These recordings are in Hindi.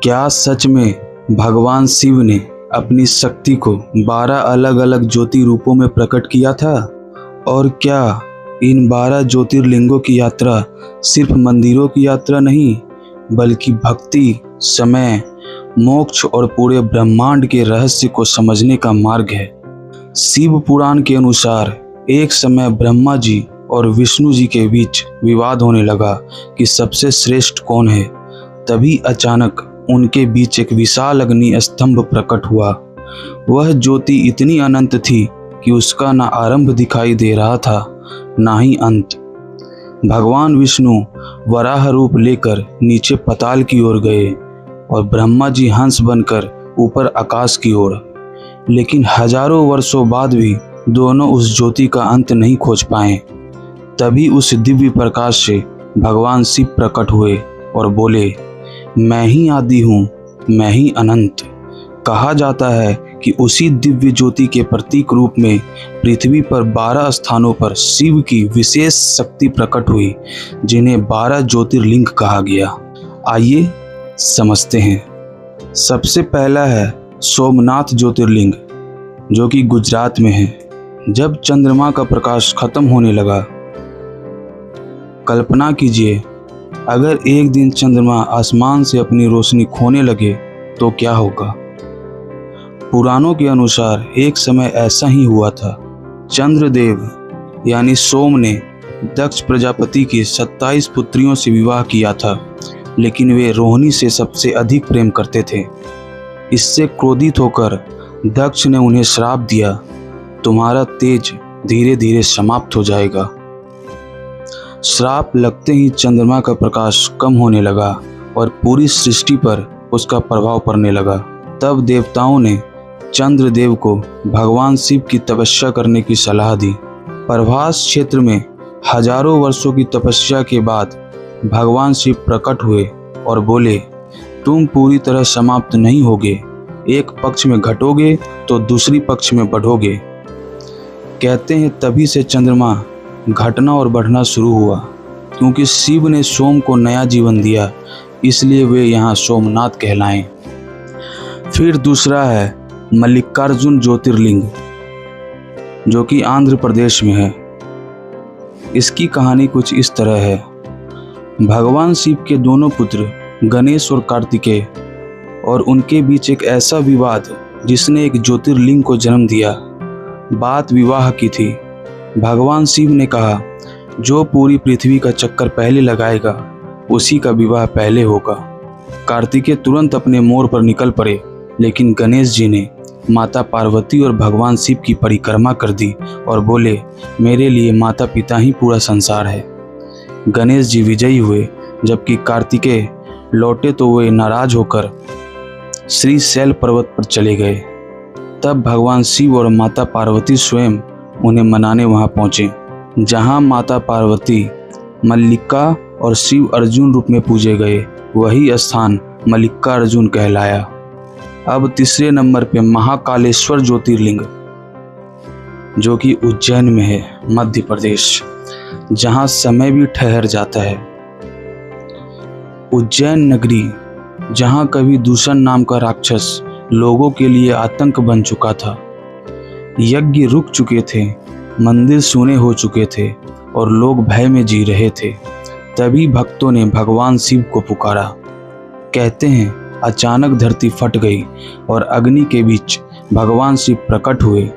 क्या सच में भगवान शिव ने अपनी शक्ति को 12 अलग अलग ज्योति रूपों में प्रकट किया था? और क्या इन 12 ज्योतिर्लिंगों की यात्रा सिर्फ मंदिरों की यात्रा नहीं, बल्कि भक्ति, समय, मोक्ष और पूरे ब्रह्मांड के रहस्य को समझने का मार्ग है। शिव पुराण के अनुसार एक समय ब्रह्मा जी और विष्णु जी के बीच विवाद होने लगा कि सबसे श्रेष्ठ कौन है। तभी अचानक उनके बीच एक विशाल अग्नि स्तंभ प्रकट हुआ। वह ज्योति इतनी अनंत थी कि उसका ना आरंभ दिखाई दे रहा था, ना ही अंत। भगवान विष्णु वराह रूप लेकर नीचे पाताल की ओर गए और ब्रह्मा जी हंस बनकर ऊपर आकाश की ओर। लेकिन हजारों वर्षों बाद भी दोनों उस ज्योति का अंत नहीं खोज पाए। तभी उस दिव्य प्रकाश से भगवान शिव प्रकट हुए और बोले, मैं ही आदि हूँ, मैं ही अनंत। कहा जाता है कि उसी दिव्य ज्योति के प्रतीक रूप में पृथ्वी पर 12 स्थानों पर शिव की विशेष शक्ति प्रकट हुई, जिन्हें 12 ज्योतिर्लिंग कहा गया। आइए समझते हैं। सबसे पहला है सोमनाथ ज्योतिर्लिंग, जो कि गुजरात में है। जब चंद्रमा का प्रकाश खत्म होने लगा, कल्पना कीजिए अगर एक दिन चंद्रमा आसमान से अपनी रोशनी खोने लगे तो क्या होगा। पुराणों के अनुसार एक समय ऐसा ही हुआ था। चंद्रदेव यानी सोम ने दक्ष प्रजापति की 27 पुत्रियों से विवाह किया था, लेकिन वे रोहिणी से सबसे अधिक प्रेम करते थे। इससे क्रोधित होकर दक्ष ने उन्हें श्राप दिया, तुम्हारा तेज धीरे धीरे समाप्त हो जाएगा। श्राप लगते ही चंद्रमा का प्रकाश कम होने लगा और पूरी सृष्टि पर उसका प्रभाव पड़ने लगा। तब देवताओं ने चंद्रदेव को भगवान शिव की तपस्या करने की सलाह दी। प्रभास क्षेत्र में हजारों वर्षों की तपस्या के बाद भगवान शिव प्रकट हुए और बोले, तुम पूरी तरह समाप्त नहीं होगे, एक पक्ष में घटोगे तो दूसरी पक्ष में बढ़ोगे। कहते हैं तभी से चंद्रमा घटना और बढ़ना शुरू हुआ। क्योंकि शिव ने सोम को नया जीवन दिया, इसलिए वे यहाँ सोमनाथ कहलाएं। फिर दूसरा है मल्लिकार्जुन ज्योतिर्लिंग, जो कि आंध्र प्रदेश में है। इसकी कहानी कुछ इस तरह है। भगवान शिव के दोनों पुत्र गणेश और कार्तिकेय, और उनके बीच एक ऐसा विवाद जिसने एक ज्योतिर्लिंग को जन्म दिया। बात विवाह की थी। भगवान शिव ने कहा, जो पूरी पृथ्वी का चक्कर पहले लगाएगा उसी का विवाह पहले होगा। कार्तिकेय तुरंत अपने मोर पर निकल पड़े, लेकिन गणेश जी ने माता पार्वती और भगवान शिव की परिक्रमा कर दी और बोले, मेरे लिए माता पिता ही पूरा संसार है। गणेश जी विजयी हुए, जबकि कार्तिकेय लौटे तो वे नाराज होकर श्रीशैल पर्वत पर चले गए। तब भगवान शिव और माता पार्वती स्वयं उन्हें मनाने वहां पहुंचे, जहां माता पार्वती मल्लिका और शिव अर्जुन रूप में पूजे गए। वही स्थान मल्लिकार्जुन कहलाया। अब तीसरे नंबर पे महाकालेश्वर ज्योतिर्लिंग, जो कि उज्जैन में है, मध्य प्रदेश, जहां समय भी ठहर जाता है। उज्जैन नगरी, जहां कभी दूषण नाम का राक्षस लोगों के लिए आतंक बन चुका था। यज्ञ रुक चुके थे, मंदिर सूने हो चुके थे और लोग भय में जी रहे थे। तभी भक्तों ने भगवान शिव को पुकारा। कहते हैं अचानक धरती फट गई और अग्नि के बीच भगवान शिव प्रकट हुए।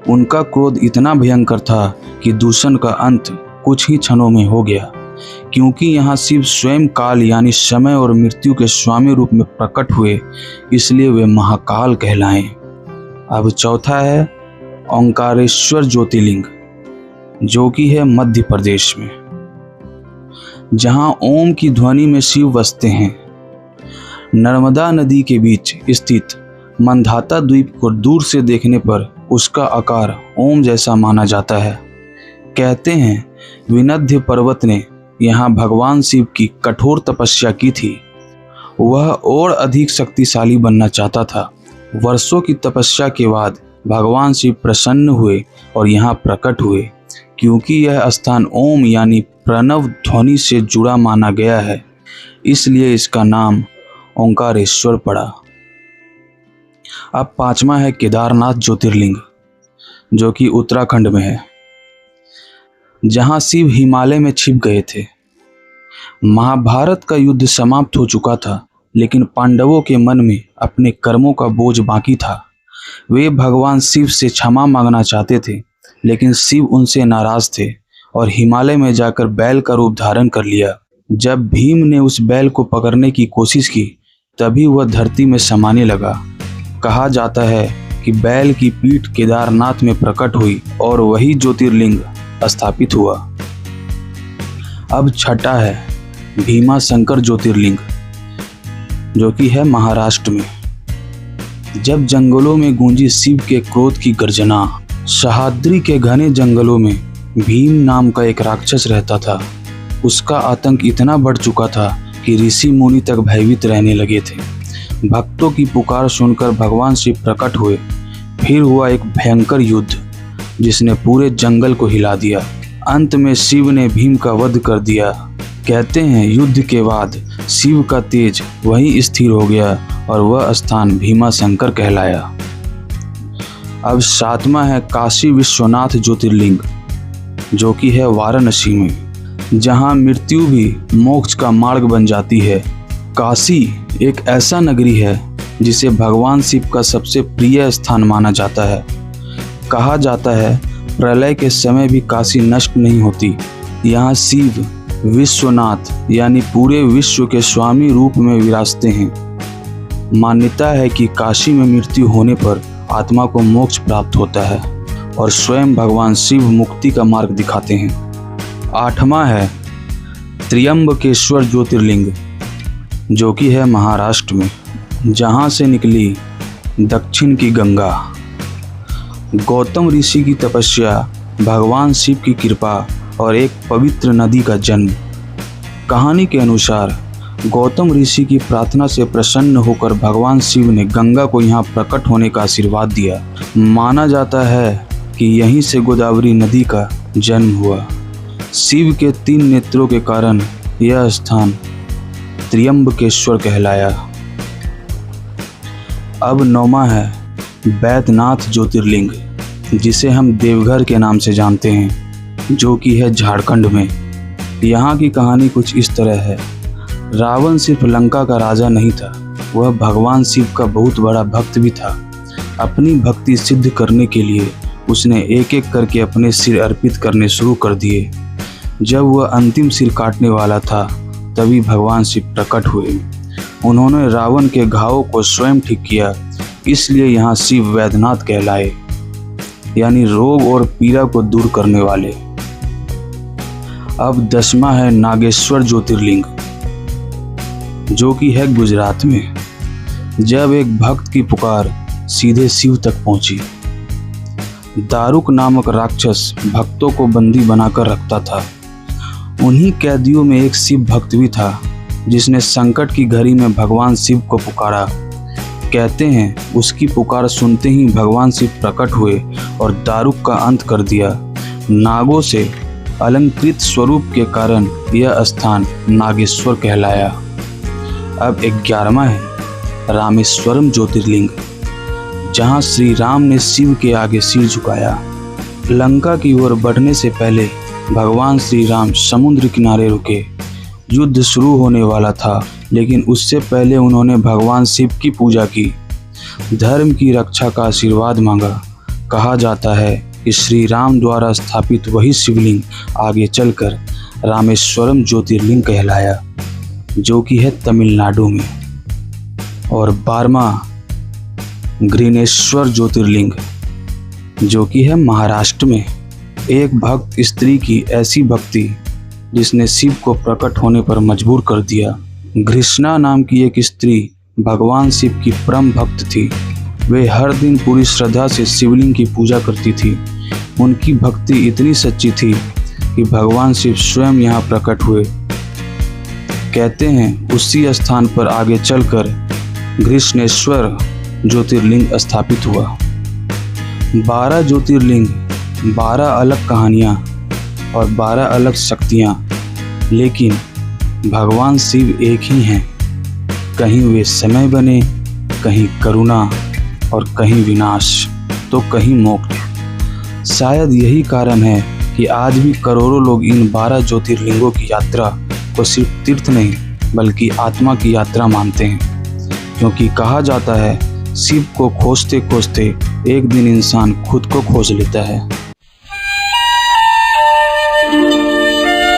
उनका क्रोध इतना भयंकर था कि दूषण का अंत कुछ ही क्षणों में हो गया। क्योंकि यहाँ शिव स्वयं काल यानी समय और मृत्यु के स्वामी रूप में प्रकट हुए, इसलिए वे महाकाल कहलाएं। अब चौथा है ओंकारेश्वर ज्योतिर्लिंग, जो कि है मध्य प्रदेश में, जहां ओम की ध्वनि में शिव बसते हैं। नर्मदा नदी के बीच स्थित मंधाता द्वीप को दूर से देखने पर उसका आकार ओम जैसा माना जाता है। कहते हैं विनध्य पर्वत ने यहाँ भगवान शिव की कठोर तपस्या की थी। वह और अधिक शक्तिशाली बनना चाहता था। वर्षों की तपस्या के बाद भगवान शिव प्रसन्न हुए और यहाँ प्रकट हुए। क्योंकि यह स्थान ओम यानी प्रणव ध्वनि से जुड़ा माना गया है, इसलिए इसका नाम ओंकारेश्वर पड़ा। अब पांचवा है केदारनाथ ज्योतिर्लिंग, जो कि उत्तराखंड में है, जहां शिव हिमालय में छिप गए थे। महाभारत का युद्ध समाप्त हो चुका था, लेकिन पांडवों के मन में अपने कर्मों का बोझ बाकी था। वे भगवान शिव से क्षमा मांगना चाहते थे, लेकिन शिव उनसे नाराज थे और हिमालय में जाकर बैल का रूप धारण कर लिया। जब भीम ने उस बैल को पकड़ने की कोशिश की, तभी वह धरती में समाने लगा। कहा जाता है कि बैल की पीठ केदारनाथ में प्रकट हुई और वही ज्योतिर्लिंग स्थापित हुआ। अब छठा है भीमा शंकर ज्योतिर्लिंग, जो कि है महाराष्ट्र में। जब जंगलों में गूंजी शिव के क्रोध की गर्जना, सह्याद्री के घने जंगलों में भीम नाम का एक राक्षस रहता था। उसका आतंक इतना बढ़ चुका था कि ऋषि मुनि तक भयभीत रहने लगे थे। भक्तों की पुकार सुनकर भगवान शिव प्रकट हुए। फिर हुआ एक भयंकर युद्ध, जिसने पूरे जंगल को हिला दिया। अंत में शिव ने भीम का वध कर दिया। कहते हैं युद्ध के बाद शिव का तेज वहीं स्थिर हो गया और वह स्थान भीमा शंकर कहलाया। अब सातवां है काशी विश्वनाथ ज्योतिर्लिंग, जो कि है वाराणसी में, जहां मृत्यु भी मोक्ष का मार्ग बन जाती है। काशी एक ऐसा नगरी है जिसे भगवान शिव का सबसे प्रिय स्थान माना जाता है। कहा जाता है प्रलय के समय भी काशी नष्ट नहीं होती। यहाँ शिव विश्वनाथ यानी पूरे विश्व के स्वामी रूप में विराजते हैं। मान्यता है कि काशी में मृत्यु होने पर आत्मा को मोक्ष प्राप्त होता है और स्वयं भगवान शिव मुक्ति का मार्ग दिखाते हैं। आठवां है त्र्यंबकेश्वर ज्योतिर्लिंग, जो कि है महाराष्ट्र में, जहां से निकली दक्षिण की गंगा। गौतम ऋषि की तपस्या, भगवान शिव की कृपा और एक पवित्र नदी का जन्म। कहानी के अनुसार गौतम ऋषि की प्रार्थना से प्रसन्न होकर भगवान शिव ने गंगा को यहाँ प्रकट होने का आशीर्वाद दिया। माना जाता है कि यहीं से गोदावरी नदी का जन्म हुआ। शिव के 3 नेत्रों के कारण यह स्थान त्र्यंबकेश्वर कहलाया। अब 9वां है बैद्यनाथ ज्योतिर्लिंग, जिसे हम देवघर के नाम से जानते हैं, जो कि है झारखंड में। यहाँ की कहानी कुछ इस तरह है। रावण सिर्फ लंका का राजा नहीं था, वह भगवान शिव का बहुत बड़ा भक्त भी था। अपनी भक्ति सिद्ध करने के लिए उसने एक एक करके अपने सिर अर्पित करने शुरू कर दिए। जब वह अंतिम सिर काटने वाला था, तभी भगवान शिव प्रकट हुए। उन्होंने रावण के घावों को स्वयं ठीक किया, इसलिए यहाँ शिव वैद्यनाथ कहलाए, यानी रोग और पीड़ा को दूर करने वाले। अब 10वां है नागेश्वर ज्योतिर्लिंग, जो कि है गुजरात में। जब एक भक्त की पुकार सीधे शिव तक पहुंची। दारुक नामक राक्षस भक्तों को बंदी बनाकर रखता था। उन्हीं कैदियों में एक शिव भक्त भी था, जिसने संकट की घड़ी में भगवान शिव को पुकारा। कहते हैं उसकी पुकार सुनते ही भगवान शिव प्रकट हुए और दारुक का अंत कर दिया। नागों से अलंकृत स्वरूप के कारण यह स्थान नागेश्वर कहलाया। अब 11वां है रामेश्वरम ज्योतिर्लिंग, जहां श्री राम ने शिव के आगे सिर झुकाया। लंका की ओर बढ़ने से पहले भगवान श्री राम समुद्र किनारे रुके। युद्ध शुरू होने वाला था, लेकिन उससे पहले उन्होंने भगवान शिव की पूजा की, धर्म की रक्षा का आशीर्वाद मांगा। कहा जाता है कि श्री राम द्वारा स्थापित वही शिवलिंग आगे चलकर रामेश्वरम ज्योतिर्लिंग कहलाया, जो कि है तमिलनाडु में। और 12वां घृणेश्वर ज्योतिर्लिंग, जो कि है महाराष्ट्र में। एक भक्त स्त्री की ऐसी भक्ति जिसने शिव को प्रकट होने पर मजबूर कर दिया। घृष्णा नाम की एक स्त्री भगवान शिव की परम भक्त थी। वे हर दिन पूरी श्रद्धा से शिवलिंग की पूजा करती थी। उनकी भक्ति इतनी सच्ची थी कि भगवान शिव स्वयं यहाँ प्रकट हुए। कहते हैं उसी स्थान पर आगे चलकर घृष्णेश्वर ज्योतिर्लिंग स्थापित हुआ। 12 ज्योतिर्लिंग, 12 अलग कहानियाँ और 12 अलग शक्तियाँ, लेकिन भगवान शिव एक ही हैं। कहीं वे समय बने, कहीं करुणा और कहीं विनाश तो कहीं मोक्ष। शायद यही कारण है कि आज भी करोड़ों लोग इन 12 ज्योतिर्लिंगों की यात्रा को सिर्फ तीर्थ नहीं बल्कि आत्मा की यात्रा मानते हैं, क्योंकि कहा जाता है शिव को खोजते खोजते एक दिन इंसान खुद को खोज लेता है।